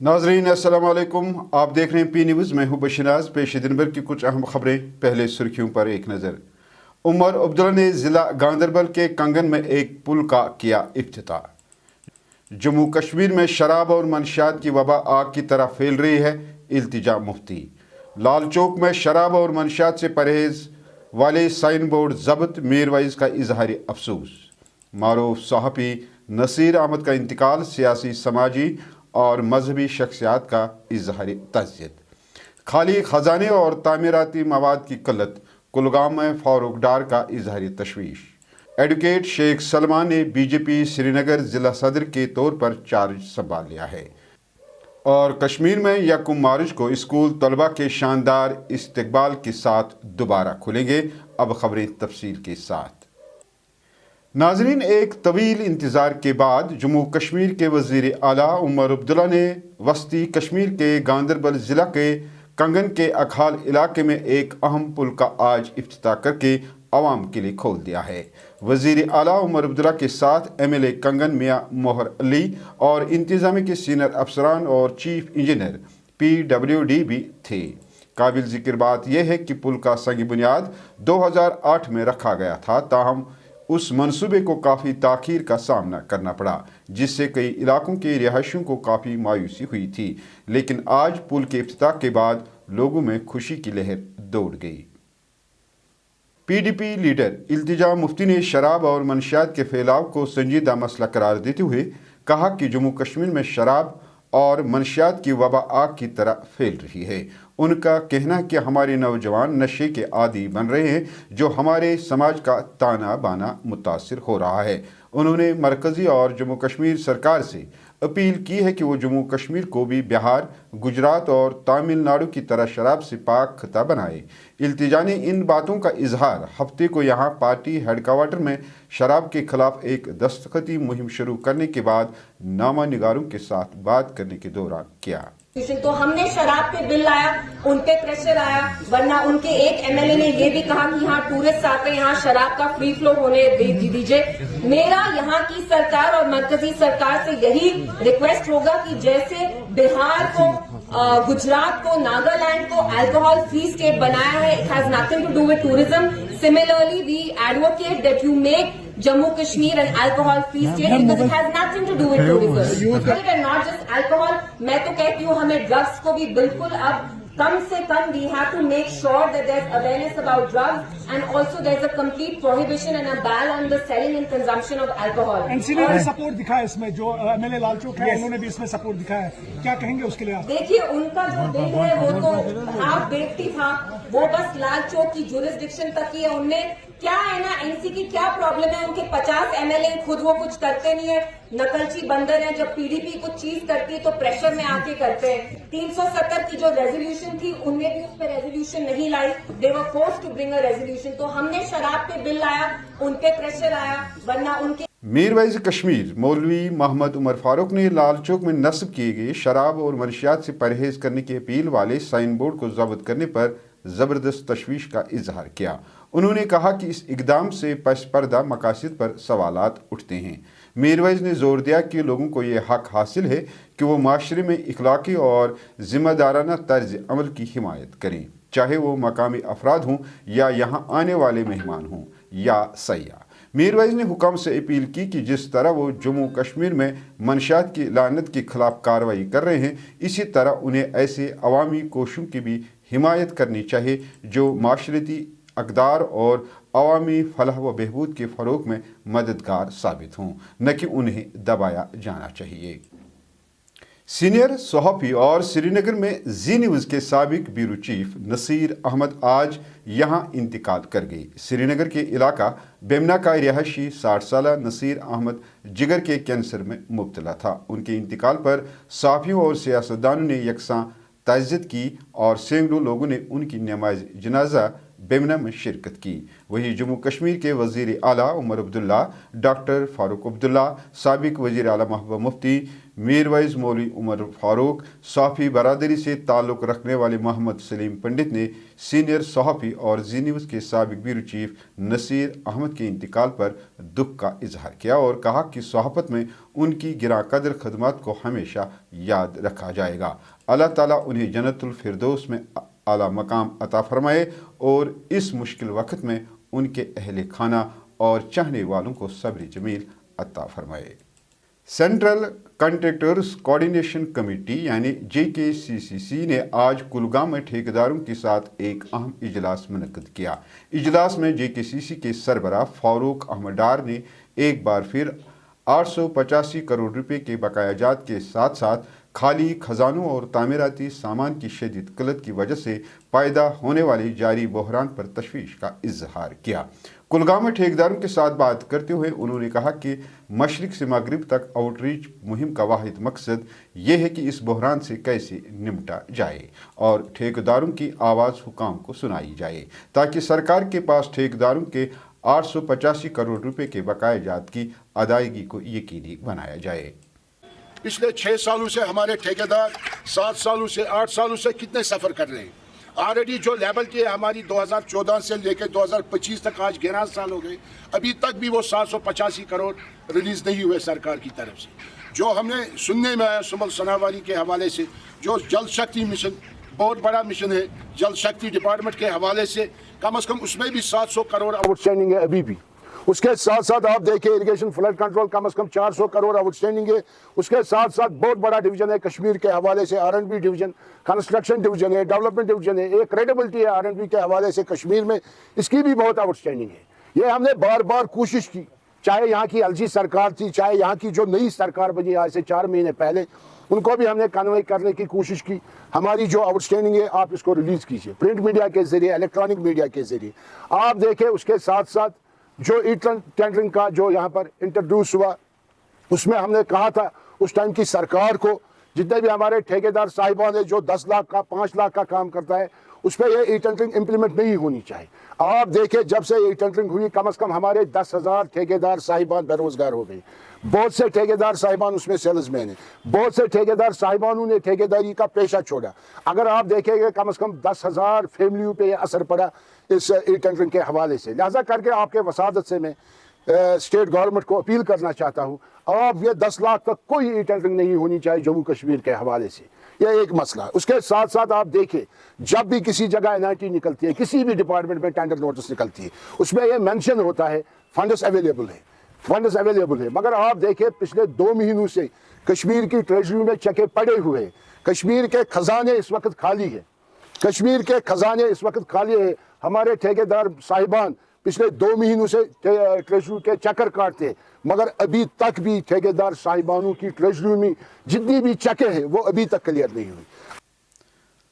नाजरीन अस्सलाम वालेकुम, आप देख रहे हैं पी न्यूज़। मैं हूं बशनाज। पेश दिन भर की कुछ अहम खबरें। पहले सुर्खियों पर एक नज़र। उमर अब्दुल्ला ने ज़िला गांदरबल के कंगन में एक पुल का किया इफ्तिताह। जम्मू कश्मीर में शराब और मनशियात की वबा आग की तरह फैल रही है, इल्तिजा मुफ्ती। लाल चौक में शराब और मनशियात से परहेज वाले साइन बोर्ड जब्त, मीरवाइज का इजहार अफसोस। मारूफ सहाफ़ी नसीर अहमद का इंतकाल, सियासी समाजी और मजहबी शख्सियात का इजहार तज़ियत। खाली खजाने और तामीराती मवाद की किल्लत, कुलगाम में फारूक डार का इजहार तशवीश। एडवोकेट शेख सलमान ने बीजेपी श्रीनगर ज़िला सदर के तौर पर चार्ज संभाल लिया है। और कश्मीर में 1 मार्च को स्कूल तलबा के शानदार इस्तकबाल के साथ दोबारा खुलेंगे। अब खबरें तफसील के साथ। नाजरीन, एक तवील इंतज़ार के बाद जम्मू कश्मीर के वज़ीर आला उमर अब्दुल्ला ने वस्ती कश्मीर के गांदरबल ज़िला के कंगन के अखाल इलाके में एक अहम पुल का आज इफ्तिताह करके आवाम के लिए खोल दिया है। वज़ीर आला उमर अब्दुल्ला के साथ MLA कंगन मियाँ मोहर अली और इंतज़ामिया के सीनियर अफसरान और चीफ इंजीनियर PWD भी थे। काबिल ज़िक्र बात यह है कि पुल का संग बुनियाद 2008 में रखा गया था, ताहम उस मंसूबे को काफ़ी ताख़ीर का सामना करना पड़ा, जिससे कई इलाकों के रिहायशियों को काफ़ी मायूसी हुई थी। लेकिन आज पुल के इफ्तिताह के बाद लोगों में खुशी की लहर दौड़ गई। PDP लीडर इल्तिजा मुफ्ती ने शराब और मनशियात के फैलाव को संजीदा मसला करार देते हुए कहा कि जम्मू कश्मीर में शराब और मनशियात की वबा आग की तरह फैल रही है। उनका कहना है कि हमारे नौजवान नशे के आदी बन रहे हैं, जो हमारे समाज का ताना बाना मुतासिर हो रहा है। उन्होंने मरकज़ी और जम्मू कश्मीर सरकार से अपील की है कि वो जम्मू कश्मीर को भी बिहार, गुजरात और तमिलनाडु की तरह शराब से पाक खता बनाए। इल्तिजा ने इन बातों का इजहार हफ्ते को यहाँ पार्टी हेडक्वार्टर में शराब के खिलाफ एक दस्तखती मुहिम शुरू करने के बाद नामा निगारों के साथ बात करने के दौरान किया। तो हमने शराब पे बिल लाया, उन पे प्रेशर आया, वरना उनके एक MLA ने ये भी कहा कि यहाँ टूरिस्ट आते हैं, यहाँ शराब का फ्री फ्लो होने दीजिए। मेरा यहाँ की सरकार और मरकजी सरकार से यही रिक्वेस्ट होगा कि जैसे बिहार को, गुजरात को, नागालैंड को अल्कोहल फ्री स्टेट बनाया है, it has nothing to do with tourism. Similarly, we advocate that you make Jammu Kashmir an alcohol-free state because it has nothing to do with tourism. And not just alcohol. मैं तो कहती हूँ हमें drugs को भी बिल्कुल अब कम से कम we have to make sure that there's awareness about drugs and also there's a complete prohibition and a ban on the selling and consumption of alcohol. NCD ने सपोर्ट दिखाया इसमें, जो MLA लाल चौक है उन्होंने भी इसमें सपोर्ट दिखाया है। क्या कहेंगे उसके लिए आप? देखिए, उनका जो बिल है वो तो हाफ बेटी था, वो बस लाल चौक की जुरिस्डिक्शन तक ही है। उनने क्या है ना, NC की क्या प्रॉब्लम है, उनके 50 MLA खुद वो कुछ करते नहीं है, नकलची बंदर है। जब PDP कुछ चीज करती है तो प्रेशर में आके करते हैं। 370 की जो रेजोल्यूशन थी, उनने भी उस पर रेजोल्यूशन नहीं लाई, they were forced to bring a resolution. तो हमने शराब पे बिल लाया, उन पे प्रेशर आया, वरना उनके। मीरवाइज कश्मीर मौलवी मोहम्मद उमर फारूक ने लाल चौक में नस्ब किए गए शराब और मनशियात से परहेज करने की अपील वाले साइन बोर्ड को जब्त करने पर ज़बरदस्त तशवीश का इजहार किया। उन्होंने कहा कि इस इकदाम से पसपर्दा मकासद पर सवालात उठते हैं। मीरवाइज ने जोर दिया कि लोगों को ये हक हासिल है कि वो माशरे में इखलाकी और ज़िम्मेदाराना तर्ज अमल की हिमायत करें, चाहे वो मकामी अफराद हों या यहाँ आने वाले मेहमान हों या सयाह। मीरवाइज ने हुकाम से अपील की कि जिस तरह वो जम्मू कश्मीर में मनशियात की लानत के खिलाफ कार्रवाई कर रहे हैं, इसी तरह उन्हें ऐसे अवामी कोशिशों की भी हिमायत करनी चाहिए जो माशरती अक़दार और अवामी फलाह व बहबूद के फ़रोग़ में मददगार साबित हों, न कि उन्हें दबाया जाना चाहिए। सीनियर सहाफ़ी और श्रीनगर में जी न्यूज़ के साबिक ब्यूरो चीफ नसीर अहमद आज यहाँ इंतकाल कर गई। श्रीनगर के इलाका बेमना का रिहायशी 60 साला नसीर अहमद जिगर के कैंसर में मुब्तला था। उनके इंतकाल पर सहाफ़ियों और सियासतदानों ने यकसां ताज़ियत की और सैकड़ों लोगों ने उनकी नमाज जनाजा बेमना में शिरकत की। वहीं जम्मू कश्मीर के वज़ीर आला उमर अब्दुल्ला, डॉक्टर फारूक अब्दुल्ला, साबिक वज़ीर आला महबूबा मुफ्ती, मीरवाइज मौलवी उमर फारूक, सहाफ़ी बरादरी से ताल्लुक़ रखने वाले मोहम्मद सलीम पंडित ने सीनियर सहाफ़ी और जी न्यूज़ के साबिक ब्यूरो चीफ नसीर अहमद के इंतकाल पर दुख का इजहार किया और कहा कि सहाफ़त में उनकी गिरा कदर खदमात को हमेशा याद रखा जाएगा। अल्लाह ताला उन्हें जन्नतुल फिरदौस में आला मकाम अता फरमाए और इस मुश्किल वक्त में उनके अहले खाना और चाहने वालों को सब्र जमील अता फरमाए। सेंट्रल कॉन्ट्रैक्टर्स कोऑर्डिनेशन कमेटी यानी JKCCC ने आज कुलगाम में ठेकेदारों के साथ एक अहम इजलास मुनक्किद किया। इजलास में JKCC के सरबराह फारूक अहमद डार ने एक बार फिर 885 करोड़ रुपए के बकायाजात के साथ साथ खाली खजानों और तामीराती सामान की शदीद किल्लत की वजह से पैदा होने वाले जारी बहरान पर तशवीश का इजहार किया। कुलगाम में ठेकेदारों के साथ बात करते हुए उन्होंने कहा कि मशरिक से मगरिब तक आउटरीच मुहिम का वाहिद मकसद ये है कि इस बहरान से कैसे निपटा जाए और ठेकेदारों की आवाज़ हुकाम को सुनाई जाए ताकि सरकार के पास ठेकेदारों के 885 करोड़ रुपए के बकायाजात की अदायगी को यकीनी बनाया जाए। पिछले 6 सालों से हमारे ठेकेदार 7 सालों से 8 सालों से कितने सफ़र कर रहे हैं। ऑलरेडी जो लेवल की है हमारी 2014 से लेकर 2025 तक आज 11 साल हो गए, अभी तक भी वो 785 करोड़ रिलीज़ नहीं हुए सरकार की तरफ से। जो हमने सुनने में आया सुमल सनावारी के हवाले से, जो जल शक्ति मिशन बहुत बड़ा मिशन है, जल शक्ति डिपार्टमेंट के हवाले से कम उसमें भी 700 करोड़ आउटस्टैंडिंग है अभी भी। उसके साथ साथ आप देखिए इरिगेशन फ्लड कंट्रोल कम से कम 400 करोड़ आउटस्टैंडिंग है। उसके साथ साथ बहुत बड़ा डिवीजन है कश्मीर के हवाले से, R&B डिवीजन, कंस्ट्रक्शन डिवीजन है, डेवलपमेंट डिवीजन है, एक क्रेडिबिलिटी है R&B के हवाले से कश्मीर में, इसकी भी बहुत आउटस्टैंडिंग है। ये हमने बार बार कोशिश की, चाहे यहाँ की LG सरकार थी, चाहे यहाँ की जो नई सरकार बनी आज से 4 महीने पहले, उनको भी हमने कन्वे करने की कोशिश की। हमारी जो आउटस्टैंडिंग है आप इसको रिलीज़ कीजिए प्रिंट मीडिया के ज़रिए, इलेक्ट्रॉनिक मीडिया के ज़रिए। आप देखें उसके साथ साथ जो टेंडरिंग का जो यहाँ पर इंट्रोड्यूस हुआ, उसमें हमने कहा था उस टाइम की सरकार को, जितने भी हमारे ठेकेदार साहिबान है जो 10 लाख का 5 लाख का काम करता है, उस पर यह टेंडरिंग इम्प्लीमेंट नहीं होनी चाहिए। आप देखें जब से ये टेंडरिंग हुई कम से कम हमारे 10,000 ठेकेदार साहिबान बेरोजगार हो गए। बहुत से ठेकेदार साहिबान उसमें सेल्समैन हैं, बहुत से ठेकेदार साहिबानों ने ठेकेदारी का पेशा छोड़ा। अगर आप देखेंगे कम से कम 10,000 फैमिलियों पे असर पड़ा इस टेंडरिंग के हवाले से। लिहाजा करके आपके वसादत से मैं स्टेट गवर्नमेंट को अपील करना चाहता हूँ, अब ये 10 लाख तक कोई टेंडरिंग नहीं होनी चाहिए जम्मू कश्मीर के हवाले से। यह एक मसला है। उसके साथ साथ आप देखें जब भी किसी जगह NIT निकलती है, किसी भी डिपार्टमेंट में टेंडर नोटिस निकलती है, उसमें यह मेंशन होता है फंड्स अवेलेबल है, फंड्स अवेलेबल है। मगर आप देखें पिछले 2 महीनों से कश्मीर की ट्रेजरी में चेके पड़े हुए हैं। कश्मीर के खजाने इस वक्त खाली है, कश्मीर के खजाने इस वक्त खाली है। हमारे ठेकेदार साहिबान पिछले 2 महीनों से ट्रेजरी के चक्कर काटते, मगर अभी तक भी ठेकेदार साहिबानों की ट्रेजरी में जितनी भी चके हैं वो अभी तक क्लियर नहीं हुई।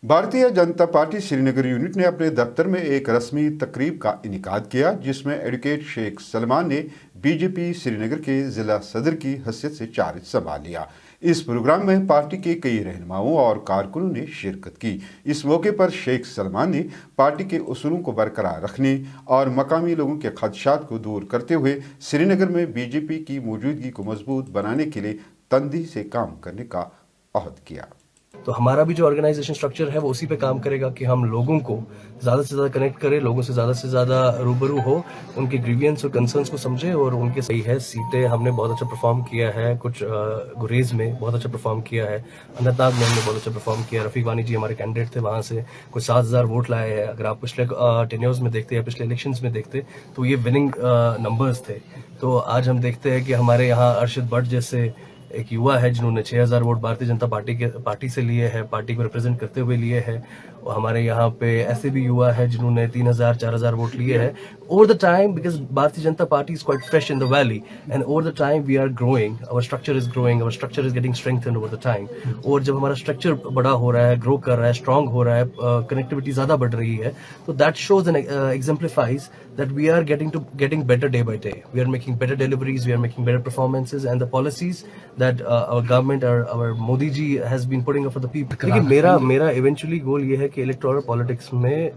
भारतीय जनता पार्टी श्रीनगर यूनिट ने अपने दफ्तर में एक रस्मी तकरीब का इनेकाद किया जिसमें एडवोकेट शेख सलमान ने BJP श्रीनगर के ज़िला सदर की हैसियत से चार्ज संभाल लिया। इस प्रोग्राम में पार्टी के कई रहनुमाओं और कारकुनों ने शिरकत की। इस मौके पर शेख सलमान ने पार्टी के उसूलों को बरकरार रखने और मकामी लोगों के खदशात को दूर करते हुए श्रीनगर में BJP की मौजूदगी को मजबूत बनाने के लिए तंदी से काम करने का अहद किया। तो हमारा भी जो ऑर्गेनाइजेशन स्ट्रक्चर है वो उसी पे काम करेगा कि हम लोगों को ज़्यादा से ज़्यादा कनेक्ट करें, लोगों से ज़्यादा रूबरू हो, उनके ग्रीवियंस और कंसर्न्स को समझे और उनके सही है। सीटें हमने बहुत अच्छा परफॉर्म किया है, कुछ गुरेज में बहुत अच्छा परफॉर्म किया है, अनंतनाग में हमने बहुत अच्छा परफॉर्म किया। रफीक वानी जी हमारे कैंडिडेट थे, वहाँ से कुछ 7,000 वोट लाए हैं। अगर आप पिछले टेन्योर्स में देखते या पिछले इलेक्शंस में देखते तो ये विनिंग नंबर्स थे। तो आज हम देखते हैं कि हमारे यहाँ अरशद भट्ट जैसे एक युवा है जिन्होंने 6,000 वोट भारतीय जनता पार्टी से लिए है, पार्टी को रिप्रेजेंट करते हुए लिए है। और हमारे यहाँ पे ऐसे भी युवा है जिन्होंने 3,000-4,000 वोट लिए हैं over the time, because Bharatiya Janata Party is quite fresh in the valley, and over the time we are growing, our structure is growing, our structure is getting strengthened over the time. और जब हमारा structure बड़ा हो रहा है, grow कर रहा है, strong हो रहा है, connectivity ज़्यादा बढ़ रही है, तो that shows and exemplifies that we are getting better day by day. We are making better deliveries, we are making better performances, and the policies that our government, our Modi ji has been putting up for the people. लेकिन मेरा eventually goal ये है कि electoral politics में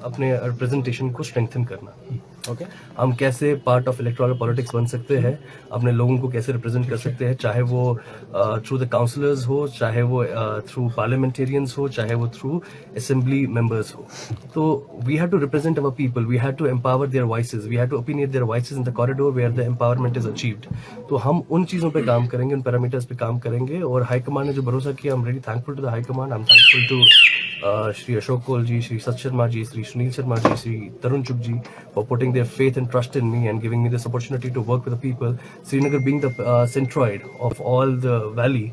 अपने representation को strengthen करना. Okay, हम कैसे पार्ट ऑफ इलेक्टोरल पॉलिटिक्स बन सकते हैं, अपने लोगों को कैसे रिप्रेजेंट कर सकते हैं, चाहे वो थ्रू द काउंसलर्स हो, चाहे वो थ्रू पार्लियामेंटेरियंस हो, चाहे वो थ्रू असेंबली मेंबर्स हो. तो we have to represent our people, we have to empower their voices, we have to opinion their voices in the corridor where the empowerment is achieved. तो हम उन चीज़ों पे काम करेंगे, उन पैरामीटर्स पे काम करेंगे. और हाई कमांड ने जो भरोसा किया, I am really thankful to the high command. I am thankful to Shri Ashok Koul ji, Shri Sat Sharma ji, Shri Sunil Sharma ji, Shri Tarun Chugh ji for putting their faith and trust in me and giving me this opportunity to work with the people. Srinagar being the centroid of all the valley.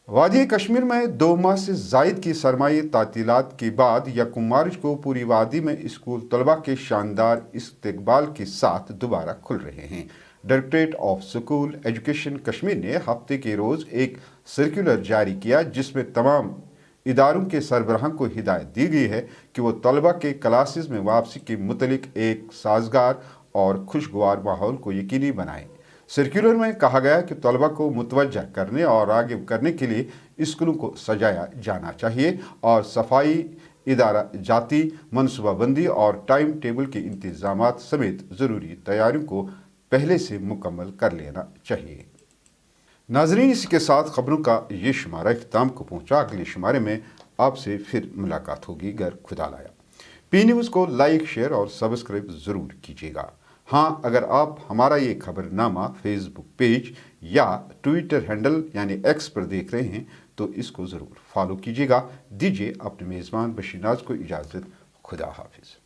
वादी कश्मीर में 2 माह से जायद की सरमाई तातीलात के बाद यकम मार्च को पूरी वादी में स्कूल तलबा के शानदार इस्तकबाल के साथ दोबारा खुल रहे हैं. Directorate of school education Kashmir ने हफ्ते के रोज़ एक सर्कुलर जारी किया जिसमें तमाम इदारों के सरबराहां को हिदायत दी गई है कि वो तलबा के क्लासेस में वापसी के मुतलिक एक साजगार और खुशगवार माहौल को यकीनी बनाएं. सर्कुलर में कहा गया कि तलबा को मुतवज्जा करने और आगे करने के लिए स्कूलों को सजाया जाना चाहिए और सफाई, इदारा जाती मनसूबाबंदी और टाइम टेबल के इंतजामात समेत ज़रूरी तैयारियों को पहले से मुकम्मल कर लेना चाहिए. नाजरीन, इसके साथ खबरों का ये शुमारा इख्तिताम को पहुंचा. अगले शुमारे में आपसे फिर मुलाकात होगी अगर खुदा लाया. पी न्यूज़ को लाइक, शेयर और सब्सक्राइब ज़रूर कीजिएगा. हाँ, अगर आप हमारा ये खबरनामा फेसबुक पेज या ट्विटर हैंडल यानी एक्स पर देख रहे हैं तो इसको ज़रूर फॉलो कीजिएगा. दीजिए अपने मेज़बान बशीर नाज को इजाज़त. खुदा हाफिज़.